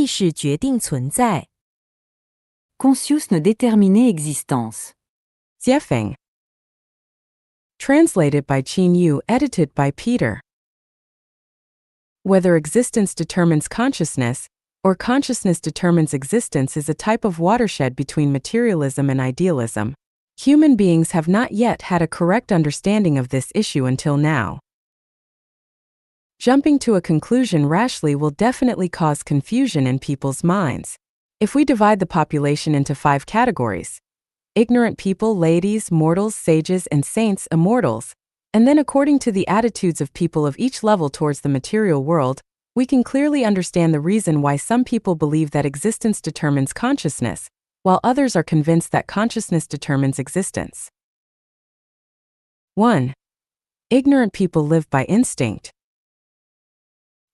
意识决定存在。Conscious ne déterminer existence. Jiefeng. Translated by Qin Yu, edited by Peter. Whether existence determines consciousness, or consciousness determines existence is a type of watershed between materialism and idealism. Human beings have not yet had a correct understanding of this issue until now. Jumping to a conclusion rashly will definitely cause confusion in people's minds. If we divide the population into 5 categories: ignorant people, ladies, mortals, sages, and saints, immortals, and then according to the attitudes of people of each level towards the material world, we can clearly understand the reason why some people believe that existence determines consciousness, while others are convinced that consciousness determines existence. 1. Ignorant people live by instinct.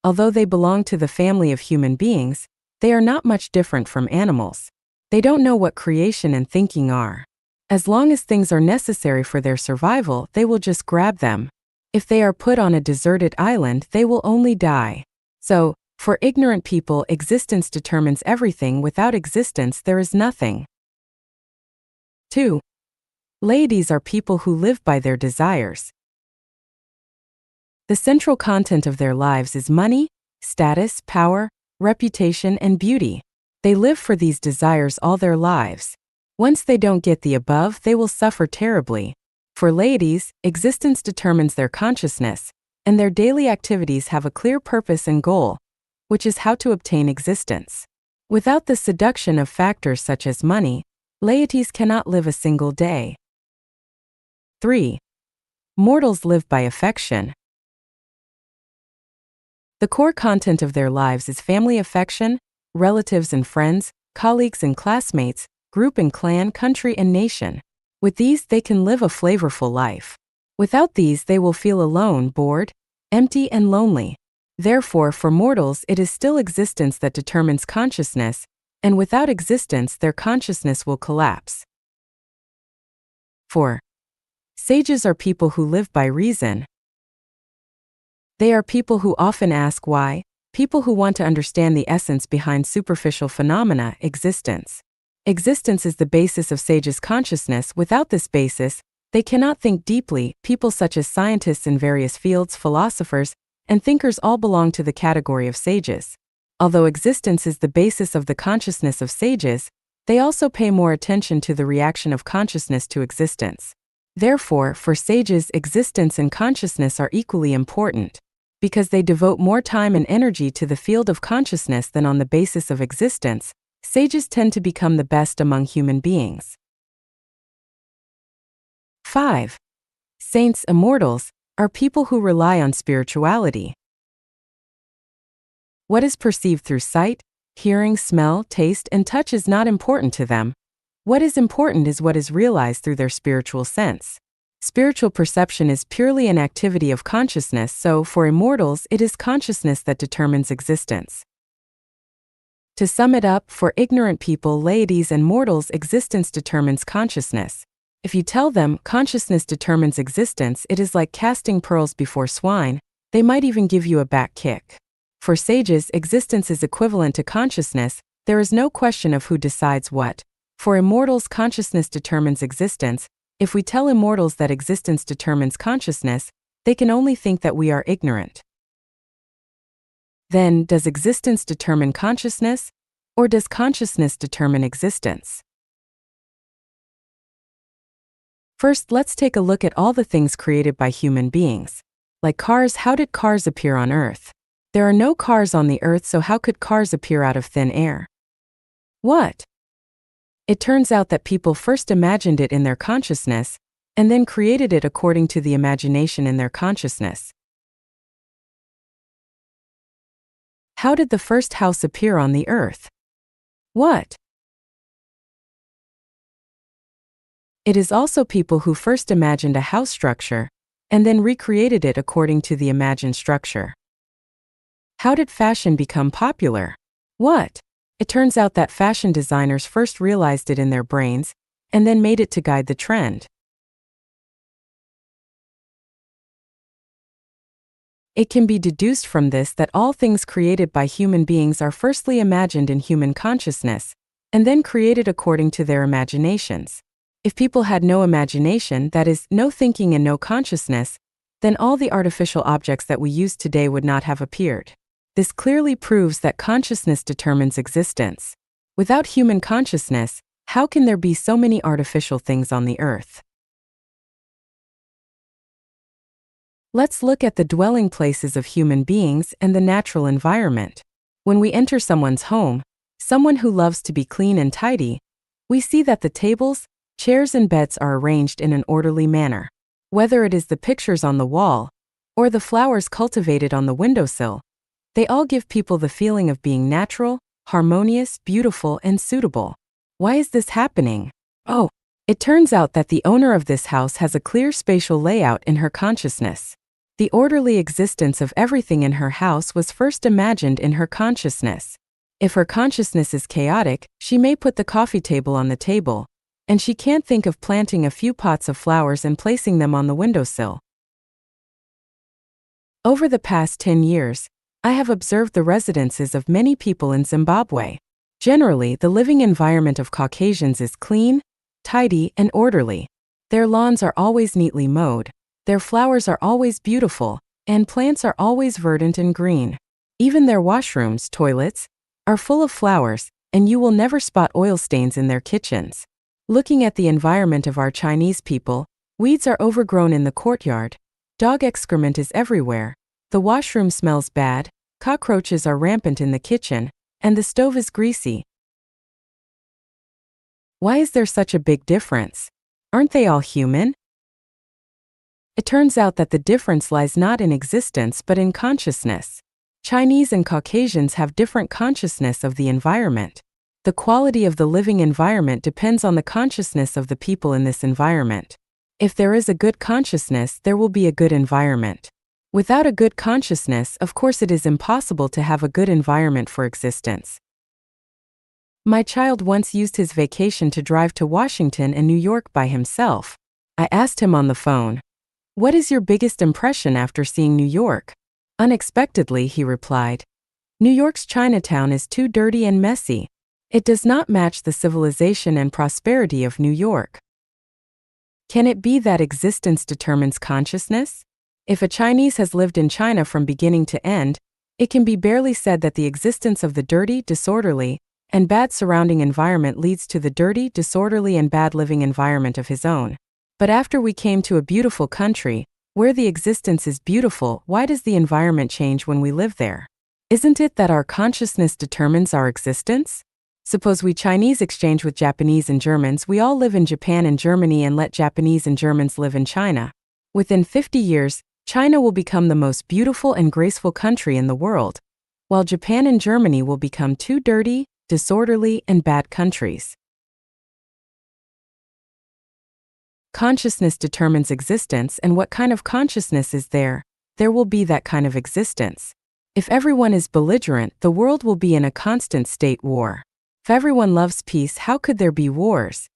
Although they belong to the family of human beings, they are not much different from animals. They don't know what creation and thinking are. As long as things are necessary for their survival, they will just grab them. If they are put on a deserted island, they will only die. So, for ignorant people, existence determines everything. Without existence, there is nothing. 2. Ladies are people who live by their desires. The central content of their lives is money, status, power, reputation, and beauty. They live for these desires all their lives. Once they don't get the above, they will suffer terribly. For ladies, existence determines their consciousness, and their daily activities have a clear purpose and goal, which is how to obtain existence. Without the seduction of factors such as money, laities cannot live a single day. 3. Mortals live by affection. The core content of their lives is family affection, relatives and friends, colleagues and classmates, group and clan, country and nation. With these, they can live a flavorful life. Without these, they will feel alone, bored, empty, and lonely. Therefore, for mortals, it is still existence that determines consciousness, and without existence, their consciousness will collapse. 4. Sages are people who live by reason. They are people who often ask why, people who want to understand the essence behind superficial phenomena, existence. Existence is the basis of sages' consciousness. Without this basis, they cannot think deeply. People such as scientists in various fields, philosophers, and thinkers all belong to the category of sages. Although existence is the basis of the consciousness of sages, they also pay more attention to the reaction of consciousness to existence. Therefore, for sages, existence and consciousness are equally important. Because they devote more time and energy to the field of consciousness than on the basis of existence, sages tend to become the best among human beings. 5. Saints, immortals, are people who rely on spirituality. What is perceived through sight, hearing, smell, taste, and touch is not important to them. What is important is what is realized through their spiritual sense. Spiritual perception is purely an activity of consciousness, so for immortals, it is consciousness that determines existence. To sum it up, for ignorant people, laities, and mortals, existence determines consciousness. If you tell them consciousness determines existence, it is like casting pearls before swine. They might even give you a back kick. For sages, existence is equivalent to consciousness. There is no question of who decides what. For immortals, consciousness determines existence. If we tell immortals that existence determines consciousness, they can only think that we are ignorant. Then, does existence determine consciousness, or does consciousness determine existence? First, let's take a look at all the things created by human beings. Like cars, how did cars appear on Earth? There are no cars on the Earth, so how could cars appear out of thin air? What? It turns out that people first imagined it in their consciousness, and then created it according to the imagination in their consciousness. How did the first house appear on the Earth? What? It is also people who first imagined a house structure, and then recreated it according to the imagined structure. How did fashion become popular? What? It turns out that fashion designers first realized it in their brains, and then made it to guide the trend. It can be deduced from this that all things created by human beings are firstly imagined in human consciousness, and then created according to their imaginations. If people had no imagination, that is, no thinking and no consciousness, then all the artificial objects that we use today would not have appeared. This clearly proves that consciousness determines existence. Without human consciousness, how can there be so many artificial things on the earth? Let's look at the dwelling places of human beings and the natural environment. When we enter someone's home, someone who loves to be clean and tidy, we see that the tables, chairs, and beds are arranged in an orderly manner. Whether it is the pictures on the wall or the flowers cultivated on the windowsill, they all give people the feeling of being natural, harmonious, beautiful, and suitable. Why is this happening? Oh, it turns out that the owner of this house has a clear spatial layout in her consciousness. The orderly existence of everything in her house was first imagined in her consciousness. If her consciousness is chaotic, she may put the coffee table on the table, and she can't think of planting a few pots of flowers and placing them on the windowsill. Over the past 10 years, I have observed the residences of many people in Zimbabwe. Generally, the living environment of Caucasians is clean, tidy, and orderly. Their lawns are always neatly mowed, their flowers are always beautiful, and plants are always verdant and green. Even their washrooms, toilets, are full of flowers, and you will never spot oil stains in their kitchens. Looking at the environment of our Chinese people, weeds are overgrown in the courtyard, dog excrement is everywhere, the washroom smells bad, cockroaches are rampant in the kitchen, and the stove is greasy. Why is there such a big difference? Aren't they all human? It turns out that the difference lies not in existence but in consciousness. Chinese and Caucasians have different consciousness of the environment. The quality of the living environment depends on the consciousness of the people in this environment. If there is a good consciousness, there will be a good environment. Without a good consciousness, of course, it is impossible to have a good environment for existence. My child once used his vacation to drive to Washington and New York by himself. I asked him on the phone, "What is your biggest impression after seeing New York?" Unexpectedly, he replied, "New York's Chinatown is too dirty and messy. It does not match the civilization and prosperity of New York." Can it be that existence determines consciousness? If a Chinese has lived in China from beginning to end, it can be barely said that the existence of the dirty, disorderly, and bad surrounding environment leads to the dirty, disorderly, and bad living environment of his own. But after we came to a beautiful country, where the existence is beautiful, why does the environment change when we live there? Isn't it that our consciousness determines our existence? Suppose we Chinese exchange with Japanese and Germans, we all live in Japan and Germany and let Japanese and Germans live in China. Within 50 years, China will become the most beautiful and graceful country in the world, while Japan and Germany will become two dirty, disorderly, and bad countries. Consciousness determines existence, and what kind of consciousness is there, there will be that kind of existence. If everyone is belligerent, the world will be in a constant state war. If everyone loves peace, how could there be wars?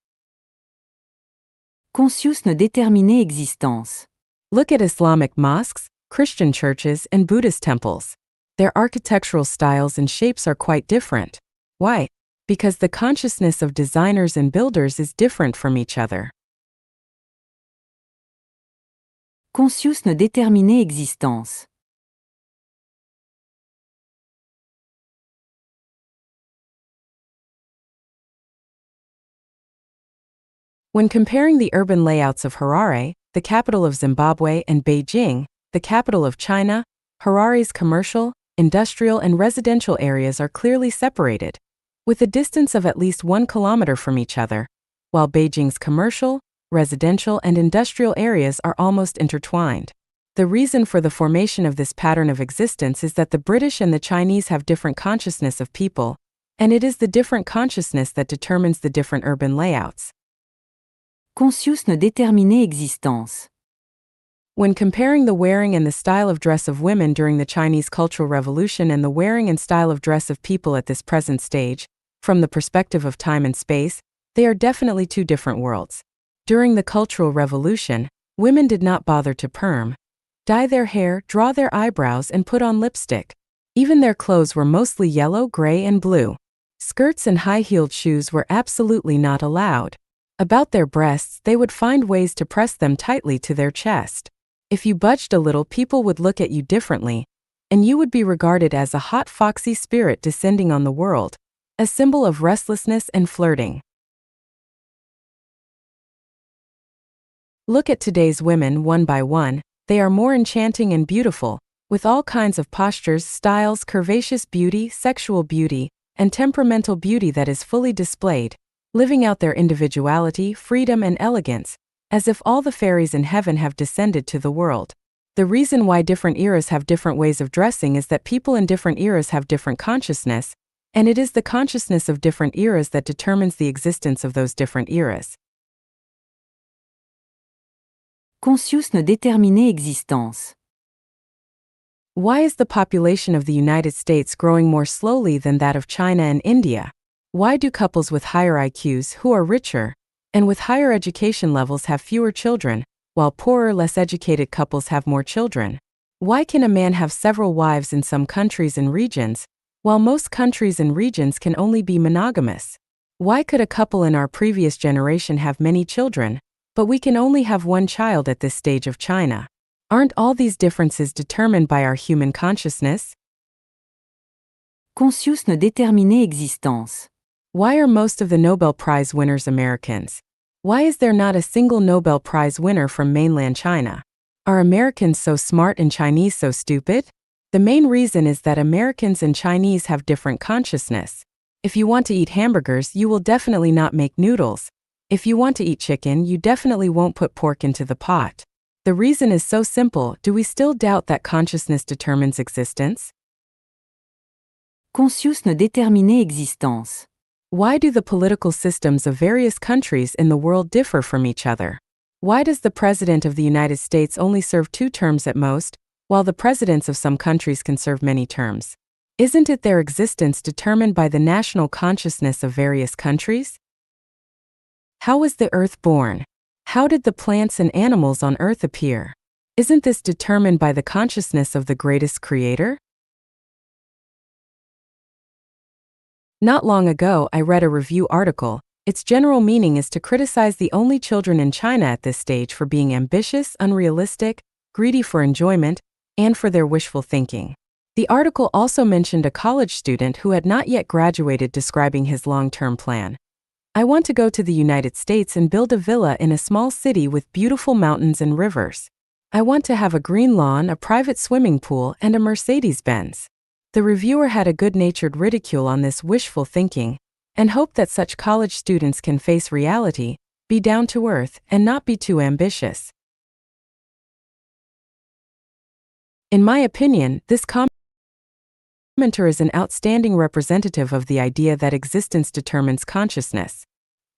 Conscious ne déterminait existence. Look at Islamic mosques, Christian churches, and Buddhist temples. Their architectural styles and shapes are quite different. Why? Because the consciousness of designers and builders is different from each other. Conscious ne déterminait existence. When comparing the urban layouts of Harare, the capital of Zimbabwe, and Beijing, the capital of China, Harare's commercial, industrial, and residential areas are clearly separated, with a distance of at least 1 kilometer from each other, while Beijing's commercial, residential, and industrial areas are almost intertwined. The reason for the formation of this pattern of existence is that the British and the Chinese have different consciousness of people, and it is the different consciousness that determines the different urban layouts. Conscious ne déterminait existence. When comparing the wearing and the style of dress of women during the Chinese Cultural Revolution and the wearing and style of dress of people at this present stage, from the perspective of time and space, they are definitely two different worlds. During the Cultural Revolution, women did not bother to perm. dye their hair, draw their eyebrows, and put on lipstick. Even their clothes were mostly yellow, gray, and blue. Skirts and high-heeled shoes were absolutely not allowed. About their breasts, they would find ways to press them tightly to their chest. If you budged a little, people would look at you differently, and you would be regarded as a hot, foxy spirit descending on the world, a symbol of restlessness and flirting. Look at today's women one by one. They are more enchanting and beautiful, with all kinds of postures, styles, curvaceous beauty, sexual beauty, and temperamental beauty that is fully displayed, living out their individuality, freedom, and elegance, as if all the fairies in heaven have descended to the world. The reason why different eras have different ways of dressing is that people in different eras have different consciousness, and it is the consciousness of different eras that determines the existence of those different eras. Conscious ne déterminer existence. Why is the population of the United States growing more slowly than that of China and India? Why do couples with higher IQs who are richer and with higher education levels have fewer children, while poorer, less educated couples have more children? Why can a man have several wives in some countries and regions, while most countries and regions can only be monogamous? Why could a couple in our previous generation have many children, but we can only have one child at this stage of China? Aren't all these differences determined by our human consciousness? Conscious ne déterminer existence. Why are most of the Nobel Prize winners Americans? Why is there not a single Nobel Prize winner from mainland China? Are Americans so smart and Chinese so stupid? The main reason is that Americans and Chinese have different consciousness. If you want to eat hamburgers, you will definitely not make noodles. If you want to eat chicken, you definitely won't put pork into the pot. The reason is so simple. Do we still doubt that consciousness determines existence? Conscious ne déterminer existence. Why do the political systems of various countries in the world differ from each other? Why does the President of the United States only serve 2 terms at most, while the presidents of some countries can serve many terms? Isn't it their existence determined by the national consciousness of various countries? How was the earth born? How did the plants and animals on earth appear? Isn't this determined by the consciousness of the greatest creator? Not long ago, I read a review article. Its general meaning is to criticize the only children in China at this stage for being ambitious, unrealistic, greedy for enjoyment, and for their wishful thinking. The article also mentioned a college student who had not yet graduated describing his long-term plan. I want to go to the United States and build a villa in a small city with beautiful mountains and rivers. I want to have a green lawn, a private swimming pool, and a Mercedes-Benz. The reviewer had a good-natured ridicule on this wishful thinking, and hoped that such college students can face reality, be down to earth, and not be too ambitious. In my opinion, this commenter is an outstanding representative of the idea that existence determines consciousness.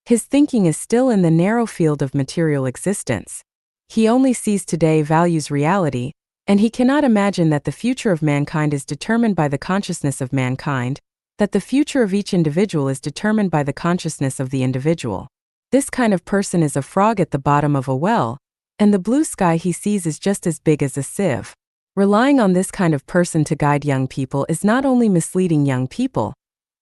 His thinking is still in the narrow field of material existence. He only sees today, values reality, and he cannot imagine that the future of mankind is determined by the consciousness of mankind, that the future of each individual is determined by the consciousness of the individual. This kind of person is a frog at the bottom of a well, and the blue sky he sees is just as big as a sieve. Relying on this kind of person to guide young people is not only misleading young people,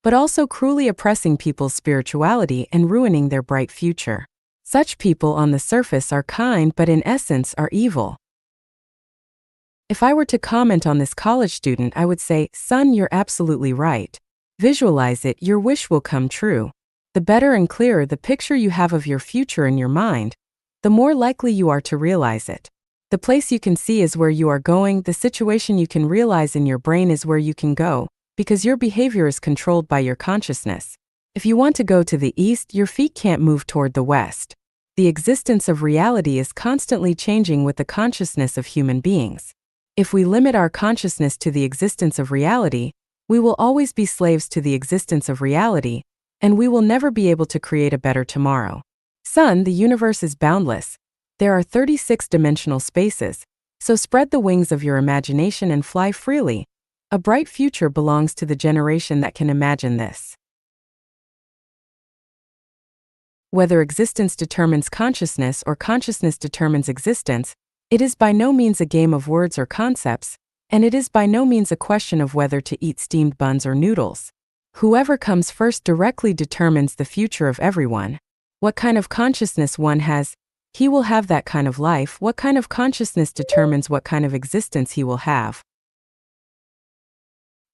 but also cruelly oppressing people's spirituality and ruining their bright future. Such people on the surface are kind but in essence are evil. If I were to comment on this college student, I would say, "Son, you're absolutely right. Visualize it, your wish will come true. The better and clearer the picture you have of your future in your mind, the more likely you are to realize it. The place you can see is where you are going, the situation you can realize in your brain is where you can go, because your behavior is controlled by your consciousness. If you want to go to the east, your feet can't move toward the west. The existence of reality is constantly changing with the consciousness of human beings. If we limit our consciousness to the existence of reality, we will always be slaves to the existence of reality, and we will never be able to create a better tomorrow. Son, the universe is boundless. There are 36-dimensional spaces, so spread the wings of your imagination and fly freely. A bright future belongs to the generation that can imagine this." Whether existence determines consciousness or consciousness determines existence, It is by no means a game of words or concepts, and it is by no means a question of whether to eat steamed buns or noodles. Whoever comes first directly determines the future of everyone. What kind of consciousness one has, he will have that kind of life. What kind of consciousness determines what kind of existence he will have.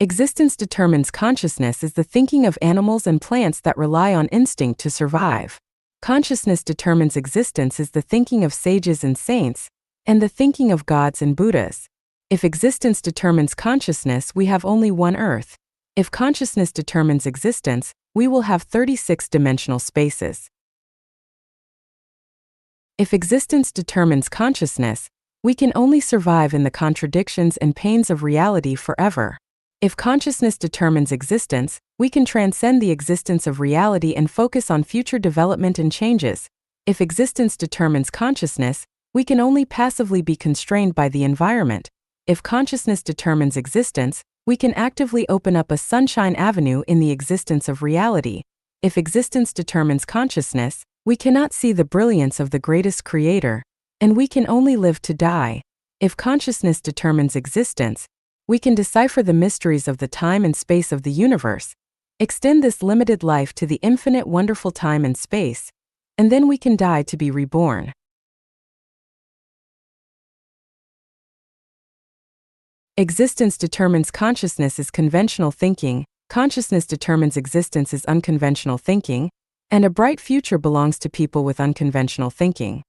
Existence determines consciousness is the thinking of animals and plants that rely on instinct to survive. Consciousness determines existence is the thinking of sages and saints, and the thinking of gods and Buddhas. If existence determines consciousness, we have only one Earth. If consciousness determines existence, we will have 36-dimensional spaces. If existence determines consciousness, we can only survive in the contradictions and pains of reality forever. If consciousness determines existence, we can transcend the existence of reality and focus on future development and changes. If existence determines consciousness, we can only passively be constrained by the environment. If consciousness determines existence, we can actively open up a sunshine avenue in the existence of reality. If existence determines consciousness, we cannot see the brilliance of the greatest creator, and we can only live to die. If consciousness determines existence, we can decipher the mysteries of the time and space of the universe, extend this limited life to the infinite wonderful time and space, and then we can die to be reborn. Existence determines consciousness is conventional thinking, consciousness determines existence is unconventional thinking, and a bright future belongs to people with unconventional thinking.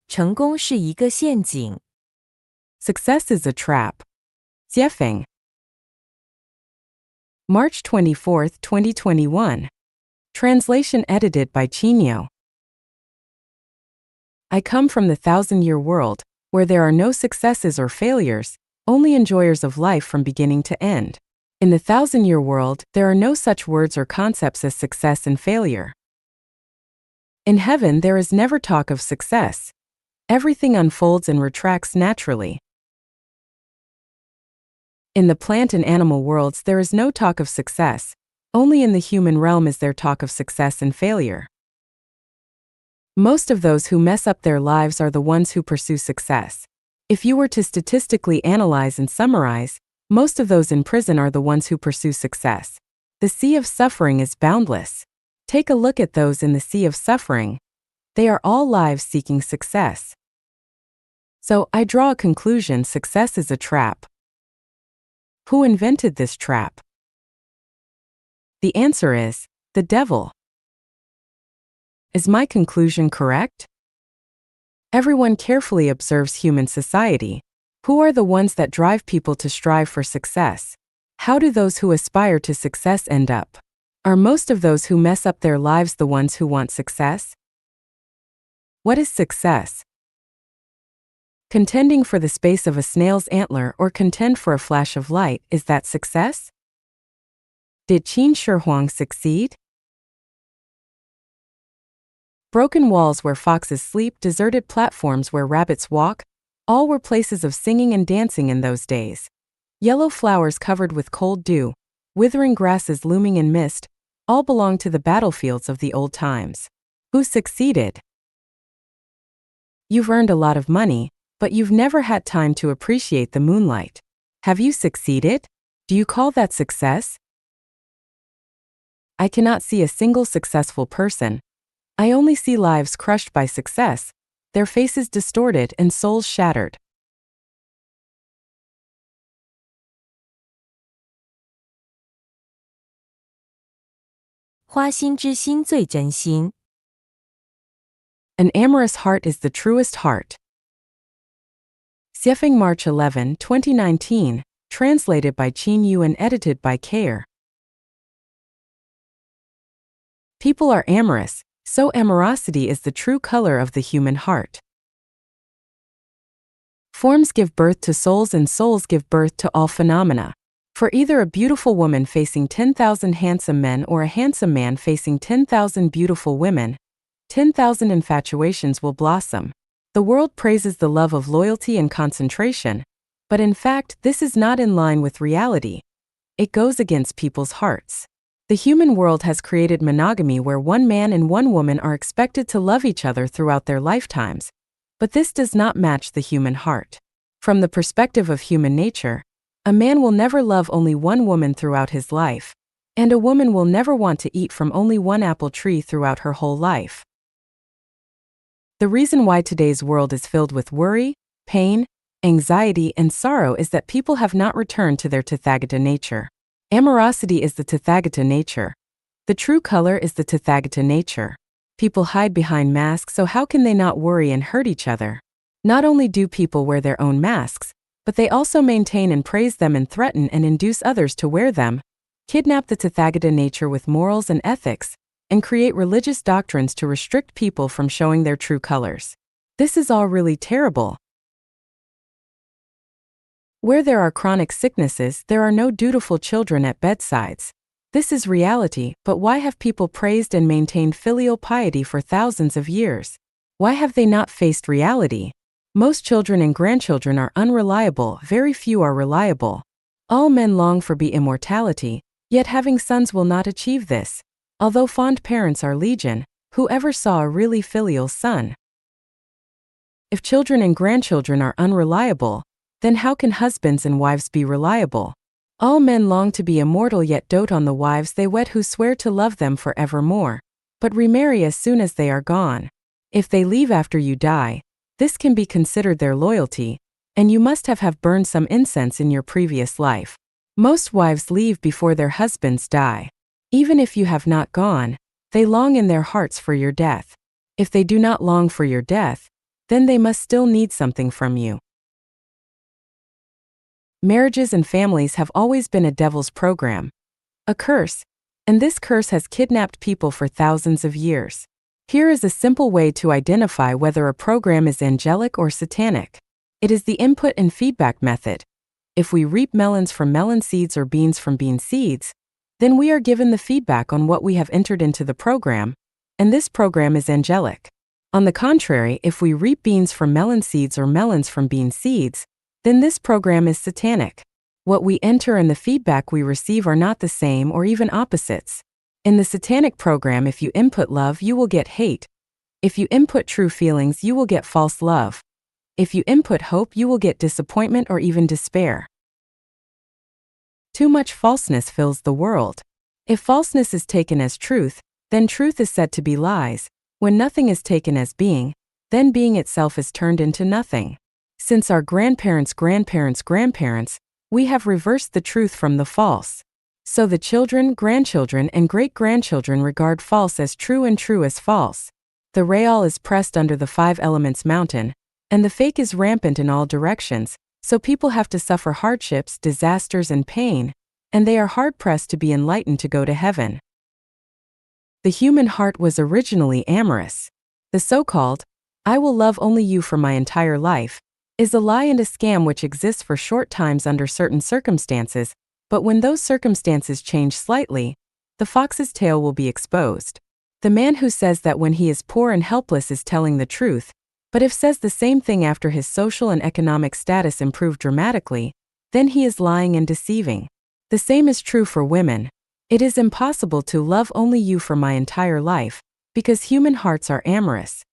成功是一个陷阱。 Success is a trap. 陷阱. March 24, 2021. Translation edited by Chinyo. I come from the thousand-year world, where there are no successes or failures, only enjoyers of life from beginning to end. In the thousand-year world, there are no such words or concepts as success and failure. In heaven, there is never talk of success. Everything unfolds and retracts naturally. In the plant and animal worlds, there is no talk of success. Only in the human realm is there talk of success and failure. Most of those who mess up their lives are the ones who pursue success. If you were to statistically analyze and summarize, most of those in prison are the ones who pursue success. The sea of suffering is boundless. Take a look at those in the sea of suffering. They are all lives seeking success. So, I draw a conclusion: success is a trap. Who invented this trap? The answer is the devil. Is my conclusion correct? Everyone carefully observes human society. Who are the ones that drive people to strive for success? How do those who aspire to success end up? Are most of those who mess up their lives the ones who want success? What is success? Contending for the space of a snail's antler or contend for a flash of light, is that success? Did Qin Shi Huang succeed? Broken walls where foxes sleep, deserted platforms where rabbits walk, all were places of singing and dancing in those days. Yellow flowers covered with cold dew, withering grasses looming in mist, all belonged to the battlefields of the old times. Who succeeded? You've earned a lot of money, but you've never had time to appreciate the moonlight. Have you succeeded? Do you call that success? I cannot see a single successful person. I only see lives crushed by success, their faces distorted and souls shattered. 花心之心最真心。 An amorous heart is the truest heart. Xiefeng, March 11, 2019, translated by Qin Yu and edited by Kair. People are amorous, so amorosity is the true color of the human heart. Forms give birth to souls and souls give birth to all phenomena. For either a beautiful woman facing 10,000 handsome men or a handsome man facing 10,000 beautiful women, 10,000 infatuations will blossom. The world praises the love of loyalty and concentration, but in fact, this is not in line with reality. It goes against people's hearts. The human world has created monogamy where one man and one woman are expected to love each other throughout their lifetimes, but this does not match the human heart. From the perspective of human nature, a man will never love only one woman throughout his life, and a woman will never want to eat from only one apple tree throughout her whole life. The reason why today's world is filled with worry, pain, anxiety, and sorrow is that people have not returned to their Tathagata nature. Amorosity is the Tathagata nature. The true color is the Tathagata nature. People hide behind masks, so how can they not worry and hurt each other? Not only do people wear their own masks, but they also maintain and praise them and threaten and induce others to wear them, kidnap the Tathagata nature with morals and ethics, and create religious doctrines to restrict people from showing their true colors. This is all really terrible. Where there are chronic sicknesses, there are no dutiful children at bedsides. This is reality, but why have people praised and maintained filial piety for thousands of years? Why have they not faced reality? Most children and grandchildren are unreliable, very few are reliable. All men long for immortality, yet having sons will not achieve this. Although fond parents are legion, who ever saw a really filial son? If children and grandchildren are unreliable, then how can husbands and wives be reliable? All men long to be immortal yet dote on the wives they wed who swear to love them forevermore, but remarry as soon as they are gone. If they leave after you die, this can be considered their loyalty, and you must have burned some incense in your previous life. Most wives leave before their husbands die. Even if you have not gone, they long in their hearts for your death. If they do not long for your death, then they must still need something from you. Marriages and families have always been a devil's program, a curse, and this curse has kidnapped people for thousands of years. Here is a simple way to identify whether a program is angelic or satanic. It is the input and feedback method. If we reap melons from melon seeds or beans from bean seeds, then we are given the feedback on what we have entered into the program, and this program is angelic. On the contrary, if we reap beans from melon seeds or melons from bean seeds, then this program is satanic. What we enter and the feedback we receive are not the same or even opposites. In the satanic program, if you input love, you will get hate. If you input true feelings, you will get false love. If you input hope, you will get disappointment or even despair. Too much falseness fills the world. If falseness is taken as truth, then truth is said to be lies. When nothing is taken as being, then being itself is turned into nothing. Since our grandparents' grandparents, we have reversed the truth from the false. So the children, grandchildren, and great-grandchildren regard false as true and true as false. The real is pressed under the 5 elements mountain, and the fake is rampant in all directions, so people have to suffer hardships, disasters, and pain, and they are hard-pressed to be enlightened to go to heaven. The human heart was originally amorous. The so-called, "I will love only you for my entire life," is a lie and a scam which exists for short times under certain circumstances, but when those circumstances change slightly, the fox's tail will be exposed. The man who says that when he is poor and helpless is telling the truth, but if says the same thing after his social and economic status improved dramatically, then he is lying and deceiving. The same is true for women. It is impossible to love only you for my entire life, because human hearts are amorous.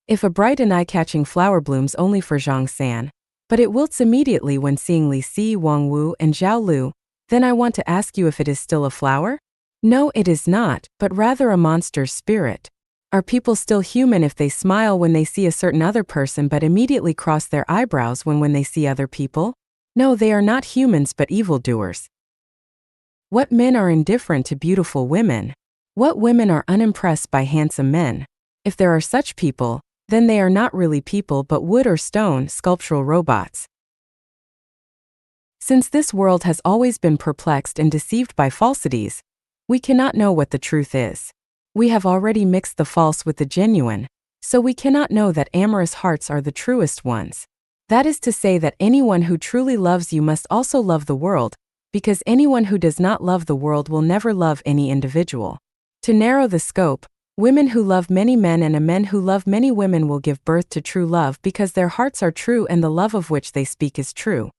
If a bright and eye-catching flower blooms only for Zhang San, but it wilts immediately when seeing Li Si, Wang Wu, and Zhao Lu, then I want to ask you if it is still a flower? No, it is not, but rather a monster's spirit. Are people still human if they smile when they see a certain other person but immediately cross their eyebrows when they see other people? No, they are not humans but evildoers. What men are indifferent to beautiful women? What women are unimpressed by handsome men? If there are such people, then they are not really people but wood or stone, sculptural robots. Since this world has always been perplexed and deceived by falsities, we cannot know what the truth is. We have already mixed the false with the genuine, so we cannot know that amorous hearts are the truest ones. That is to say that anyone who truly loves you must also love the world, because anyone who does not love the world will never love any individual. To narrow the scope, women who love many men and men who love many women will give birth to true love because their hearts are true and the love of which they speak is true.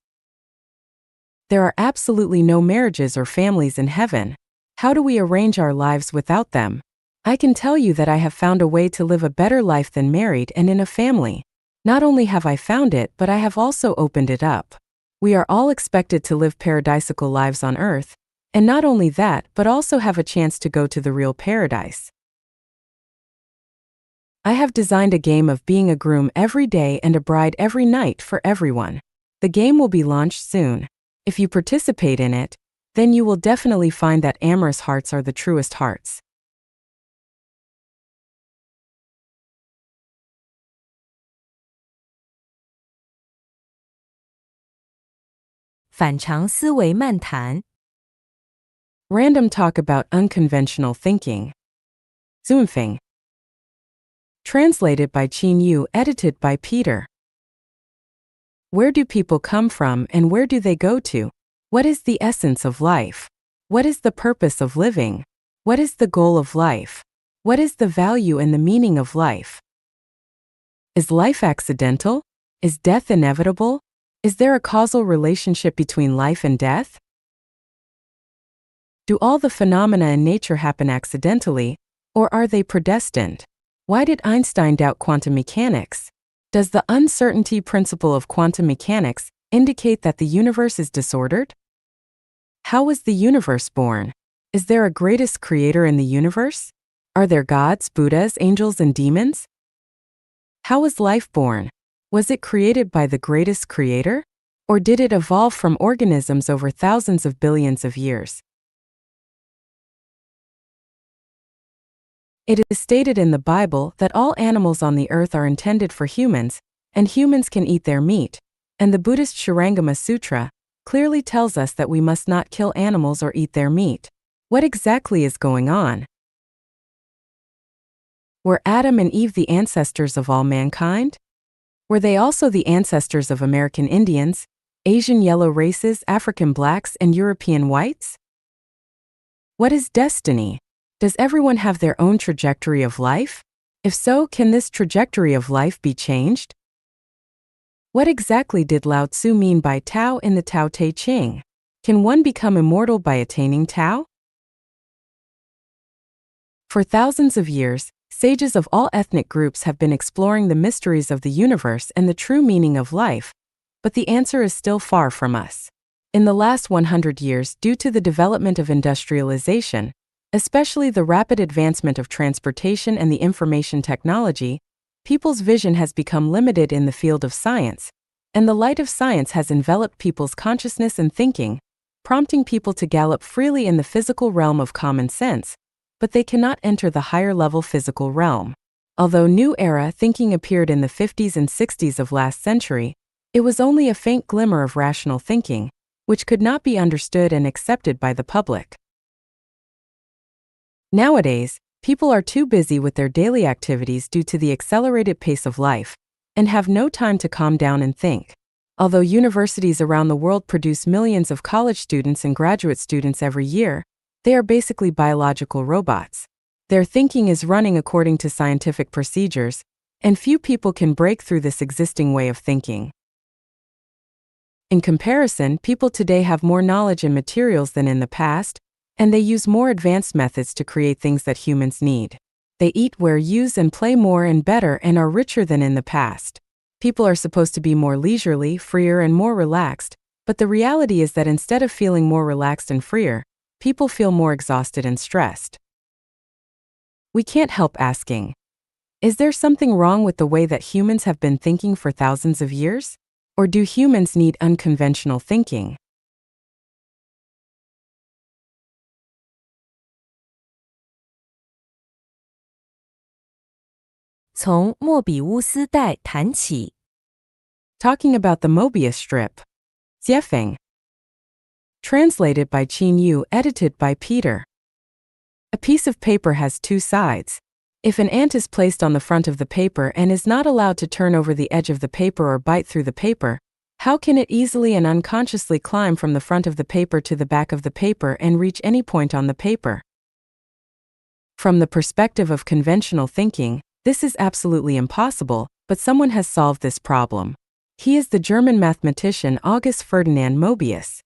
There are absolutely no marriages or families in heaven. How do we arrange our lives without them? I can tell you that I have found a way to live a better life than married and in a family. Not only have I found it, but I have also opened it up. We are all expected to live paradisical lives on earth, and not only that, but also have a chance to go to the real paradise. I have designed a game of being a groom every day and a bride every night for everyone. The game will be launched soon. If you participate in it, then you will definitely find that amorous hearts are the truest hearts. 反常思维漫谈 Random talk about unconventional thinking. Zoomfing. Translated by Qin Yu, edited by Peter. Where do people come from and where do they go to? What is the essence of life? What is the purpose of living? What is the goal of life? What is the value and the meaning of life? Is life accidental? Is death inevitable? Is there a causal relationship between life and death? Do all the phenomena in nature happen accidentally, or are they predestined? Why did Einstein doubt quantum mechanics? Does the uncertainty principle of quantum mechanics indicate that the universe is disordered? How was the universe born? Is there a greatest creator in the universe? Are there gods, Buddhas, angels, and demons? How was life born? Was it created by the greatest creator? Or did it evolve from organisms over thousands of billions of years? It is stated in the Bible that all animals on the earth are intended for humans, and humans can eat their meat, and the Buddhist Shurangama Sutra clearly tells us that we must not kill animals or eat their meat. What exactly is going on? Were Adam and Eve the ancestors of all mankind? Were they also the ancestors of American Indians, Asian yellow races, African blacks, and European whites? What is destiny? Does everyone have their own trajectory of life? If so, can this trajectory of life be changed? What exactly did Lao Tzu mean by Tao in the Tao Te Ching? Can one become immortal by attaining Tao? For thousands of years, sages of all ethnic groups have been exploring the mysteries of the universe and the true meaning of life, but the answer is still far from us. In the last 100 years, due to the development of industrialization, especially the rapid advancement of transportation and the information technology, people's vision has become limited in the field of science, and the light of science has enveloped people's consciousness and thinking, prompting people to gallop freely in the physical realm of common sense, but they cannot enter the higher-level physical realm. Although New Era thinking appeared in the 50s and 60s of last century, it was only a faint glimmer of rational thinking, which could not be understood and accepted by the public. Nowadays, people are too busy with their daily activities due to the accelerated pace of life, and have no time to calm down and think. Although universities around the world produce millions of college students and graduate students every year, they are basically biological robots. Their thinking is running according to scientific procedures, and few people can break through this existing way of thinking. In comparison, people today have more knowledge and materials than in the past, and they use more advanced methods to create things that humans need. They eat, wear, use, and play more and better and are richer than in the past. People are supposed to be more leisurely, freer, and more relaxed, but the reality is that instead of feeling more relaxed and freer, people feel more exhausted and stressed. We can't help asking, is there something wrong with the way that humans have been thinking for thousands of years? Or do humans need unconventional thinking? "从莫比乌斯带谈起 Talking about the Mobius strip. Jiefeng. Translated by Qin Yu, edited by Peter. A piece of paper has two sides. If an ant is placed on the front of the paper and is not allowed to turn over the edge of the paper or bite through the paper, how can it easily and unconsciously climb from the front of the paper to the back of the paper and reach any point on the paper? From the perspective of conventional thinking, this is absolutely impossible, but someone has solved this problem. He is the German mathematician August Ferdinand Mobius.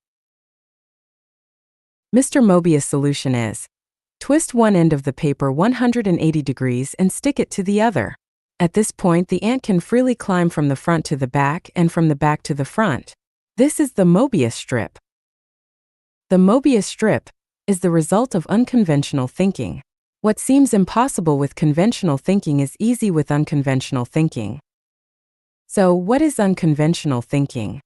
Mr. Mobius' solution is: twist one end of the paper 180 degrees and stick it to the other. At this point, the ant can freely climb from the front to the back and from the back to the front. This is the Mobius strip. The Mobius strip is the result of unconventional thinking. What seems impossible with conventional thinking is easy with unconventional thinking. So, what is unconventional thinking?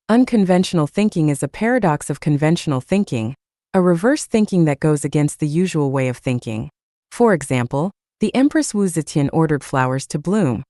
Unconventional thinking is a paradox of conventional thinking, a reverse thinking that goes against the usual way of thinking. For example, the Empress Wu Zetian ordered flowers to bloom,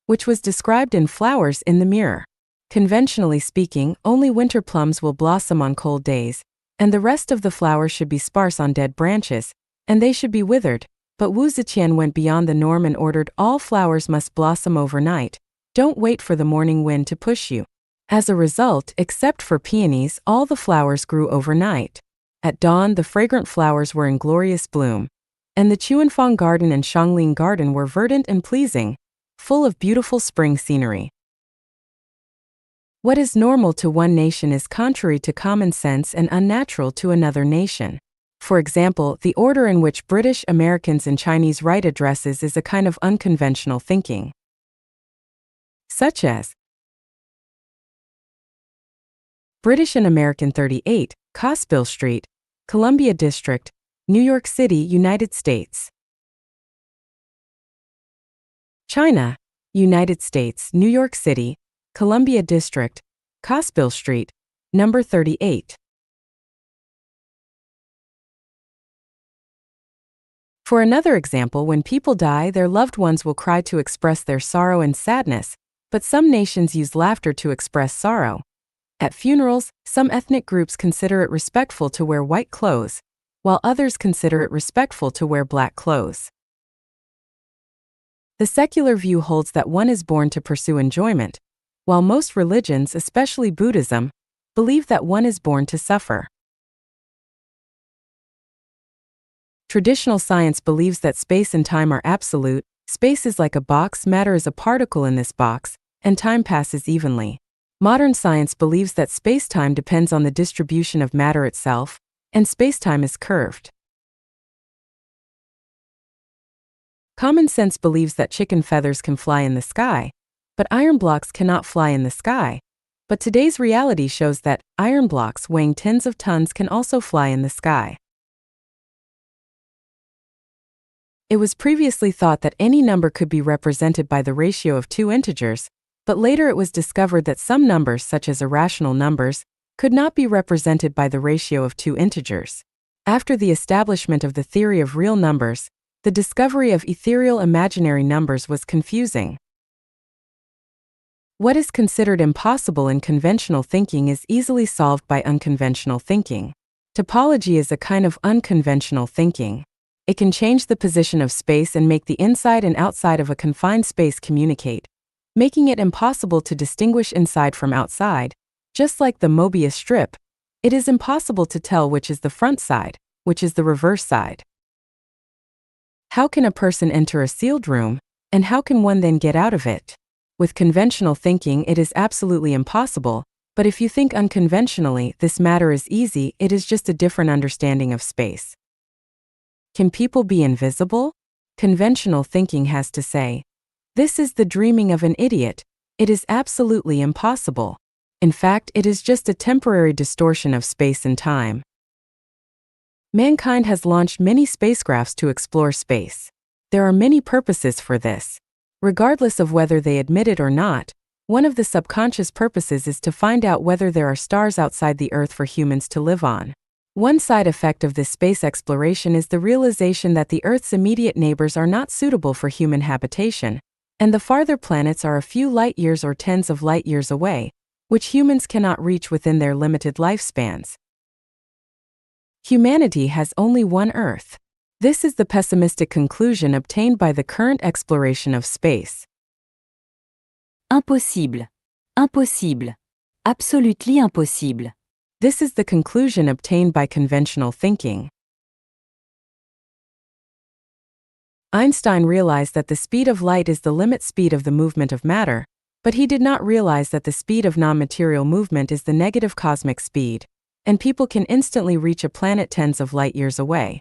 which was described in Flowers in the Mirror. Conventionally speaking, only winter plums will blossom on cold days, and the rest of the flowers should be sparse on dead branches, and they should be withered. But Wu Zetian went beyond the norm and ordered all flowers must blossom overnight. Don't wait for the morning wind to push you. As a result, except for peonies, all the flowers grew overnight. At dawn, the fragrant flowers were in glorious bloom, and the Chuanfang Garden and Shangling Garden were verdant and pleasing, full of beautiful spring scenery. What is normal to one nation is contrary to common sense and unnatural to another nation. For example, the order in which British, Americans, and Chinese write addresses is a kind of unconventional thinking, such as British and American 38, Cosbill Street, Columbia District, New York City, United States. China, United States, New York City, Columbia District, Cosbill Street, number 38. For another example, when people die, their loved ones will cry to express their sorrow and sadness, but some nations use laughter to express sorrow. At funerals, some ethnic groups consider it respectful to wear white clothes, while others consider it respectful to wear black clothes. The secular view holds that one is born to pursue enjoyment, while most religions, especially Buddhism, believe that one is born to suffer. Traditional science believes that space and time are absolute. Space is like a box, matter is a particle in this box, and time passes evenly. Modern science believes that space-time depends on the distribution of matter itself, and space-time is curved. Common sense believes that chicken feathers can fly in the sky, but iron blocks cannot fly in the sky. But today's reality shows that iron blocks weighing tens of tons can also fly in the sky. It was previously thought that any number could be represented by the ratio of two integers, but later it was discovered that some numbers, such as irrational numbers, could not be represented by the ratio of two integers. After the establishment of the theory of real numbers, the discovery of ethereal imaginary numbers was confusing. What is considered impossible in conventional thinking is easily solved by unconventional thinking. Topology is a kind of unconventional thinking. It can change the position of space and make the inside and outside of a confined space communicate, making it impossible to distinguish inside from outside. Just like the Mobius strip, it is impossible to tell which is the front side, which is the reverse side. How can a person enter a sealed room, and how can one then get out of it? With conventional thinking, it is absolutely impossible, but if you think unconventionally, this matter is easy, it is just a different understanding of space. Can people be invisible? Conventional thinking has to say, this is the dreaming of an idiot. It is absolutely impossible. In fact, it is just a temporary distortion of space and time. Mankind has launched many spacecrafts to explore space. There are many purposes for this. Regardless of whether they admit it or not, one of the subconscious purposes is to find out whether there are stars outside the Earth for humans to live on. One side effect of this space exploration is the realization that the Earth's immediate neighbors are not suitable for human habitation, and the farther planets are a few light years or tens of light years away, which humans cannot reach within their limited lifespans. Humanity has only one Earth. This is the pessimistic conclusion obtained by the current exploration of space. Impossible. Impossible. Absolutely impossible. This is the conclusion obtained by conventional thinking. Einstein realized that the speed of light is the limit speed of the movement of matter, but he did not realize that the speed of non-material movement is the negative cosmic speed, and people can instantly reach a planet tens of light years away.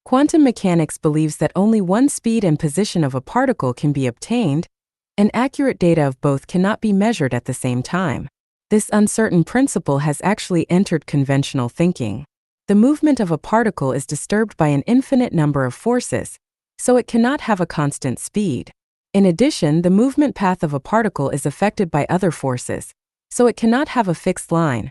Quantum mechanics believes that only one speed and position of a particle can be obtained, and accurate data of both cannot be measured at the same time. This uncertain principle has actually entered conventional thinking. The movement of a particle is disturbed by an infinite number of forces, so it cannot have a constant speed. In addition, the movement path of a particle is affected by other forces, so it cannot have a fixed line,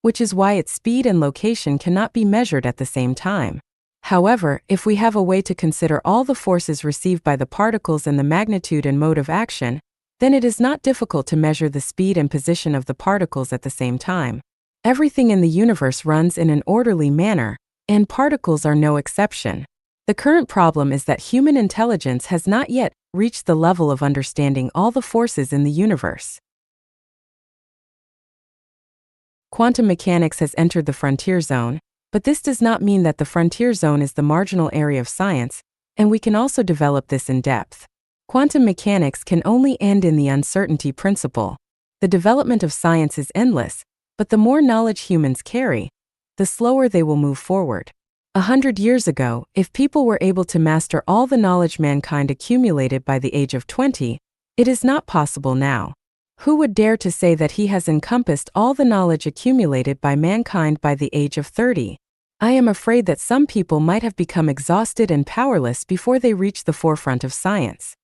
which is why its speed and location cannot be measured at the same time. However, if we have a way to consider all the forces received by the particles and the magnitude and mode of action, then it is not difficult to measure the speed and position of the particles at the same time. Everything in the universe runs in an orderly manner, and particles are no exception. The current problem is that human intelligence has not yet reached the level of understanding all the forces in the universe. Quantum mechanics has entered the frontier zone, but this does not mean that the frontier zone is the marginal area of science, and we can also develop this in depth. Quantum mechanics can only end in the uncertainty principle. The development of science is endless, but the more knowledge humans carry, the slower they will move forward. 100 years ago, if people were able to master all the knowledge mankind accumulated by the age of 20, it is not possible now. Who would dare to say that he has encompassed all the knowledge accumulated by mankind by the age of 30? I am afraid that some people might have become exhausted and powerless before they reach the forefront of science.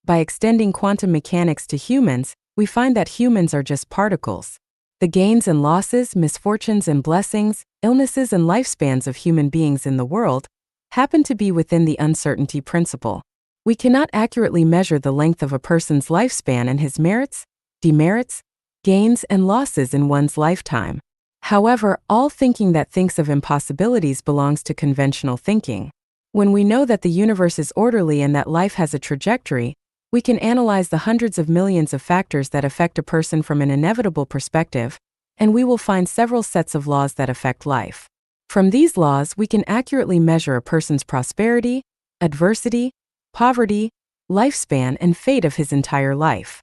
By extending quantum mechanics to humans, we find that humans are just particles. The gains and losses, misfortunes and blessings, illnesses and lifespans of human beings in the world happen to be within the uncertainty principle. We cannot accurately measure the length of a person's lifespan and his merits, demerits, gains and losses in one's lifetime. However, all thinking that thinks of impossibilities belongs to conventional thinking. When we know that the universe is orderly and that life has a trajectory, we can analyze the hundreds of millions of factors that affect a person from an inevitable perspective, and we will find several sets of laws that affect life. From these laws, we can accurately measure a person's prosperity, adversity, poverty, lifespan, and fate of his entire life.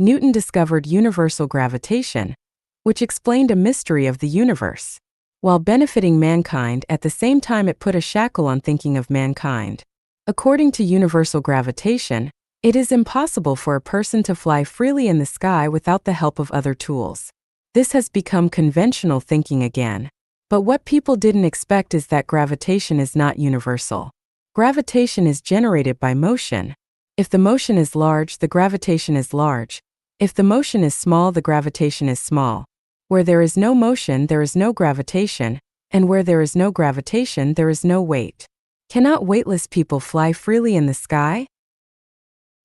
Newton discovered universal gravitation, which explained a mystery of the universe. While benefiting mankind, at the same time it put a shackle on thinking of mankind. According to universal gravitation, it is impossible for a person to fly freely in the sky without the help of other tools. This has become conventional thinking again. But what people didn't expect is that gravitation is not universal. Gravitation is generated by motion. If the motion is large, the gravitation is large. If the motion is small, the gravitation is small. Where there is no motion, there is no gravitation, and where there is no gravitation, there is no weight. Cannot weightless people fly freely in the sky?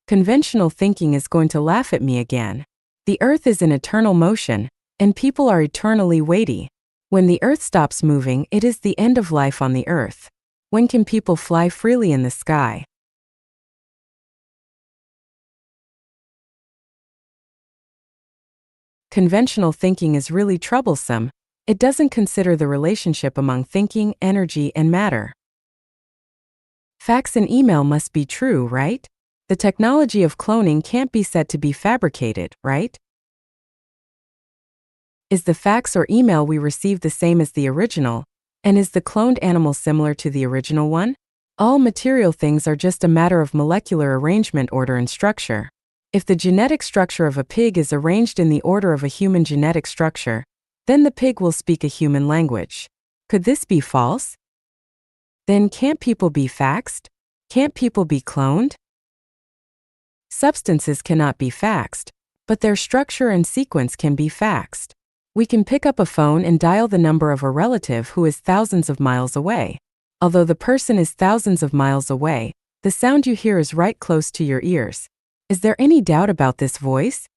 Conventional thinking is going to laugh at me again. The earth is in eternal motion, and people are eternally weighty. When the earth stops moving, it is the end of life on the earth. When can people fly freely in the sky? Conventional thinking is really troublesome. It doesn't consider the relationship among thinking, energy, and matter. Fax and email must be true, right? The technology of cloning can't be said to be fabricated, right? Is the fax or email we receive the same as the original, and is the cloned animal similar to the original one? All material things are just a matter of molecular arrangement, order, and structure. If the genetic structure of a pig is arranged in the order of a human genetic structure, then the pig will speak a human language. Could this be false? Then can't people be faxed? Can't people be cloned? Substances cannot be faxed, but their structure and sequence can be faxed. We can pick up a phone and dial the number of a relative who is thousands of miles away. Although the person is thousands of miles away, the sound you hear is right close to your ears. Is there any doubt about this voice?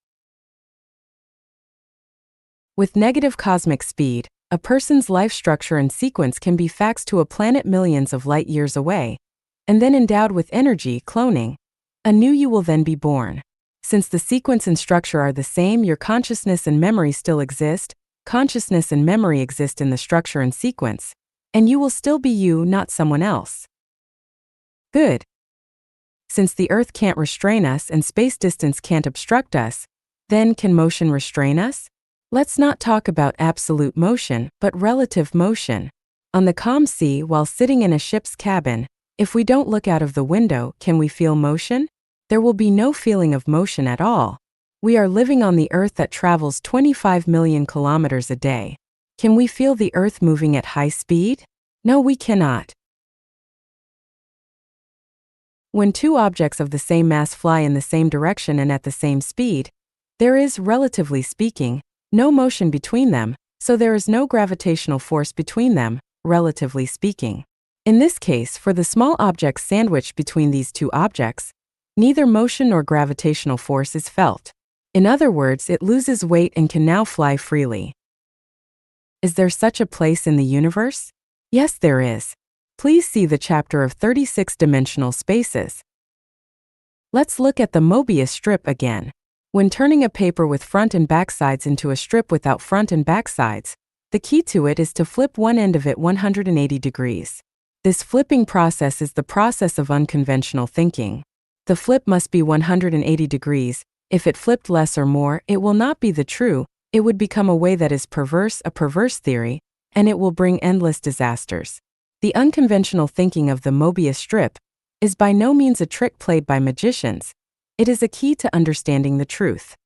With negative cosmic speed, a person's life structure and sequence can be faxed to a planet millions of light years away, and then endowed with energy, cloning. Anew you will then be born. Since the sequence and structure are the same, your consciousness and memory still exist, consciousness and memory exist in the structure and sequence, and you will still be you, not someone else. Good. Since the Earth can't restrain us and space distance can't obstruct us, Then can motion restrain us? Let's not talk about absolute motion, but relative motion. On the calm sea, while sitting in a ship's cabin, if we don't look out of the window, can we feel motion? There will be no feeling of motion at all. We are living on the Earth that travels 25 million kilometers a day. Can we feel the Earth moving at high speed? No, we cannot. When two objects of the same mass fly in the same direction and at the same speed, there is, relatively speaking, no motion between them, so there is no gravitational force between them, relatively speaking. In this case, for the small objects sandwiched between these two objects, neither motion nor gravitational force is felt. In other words, it loses weight and can now fly freely. Is there such a place in the universe? Yes, there is. Please see the chapter of 36-dimensional spaces. Let's look at the Mobius strip again. When turning a paper with front and back sides into a strip without front and back sides, the key to it is to flip one end of it 180 degrees. This flipping process is the process of unconventional thinking. The flip must be 180 degrees. If it flipped less or more, it will not be the true, it would become a way that is perverse, a perverse theory, and it will bring endless disasters. The unconventional thinking of the Mobius strip is by no means a trick played by magicians. It is a key to understanding the truth.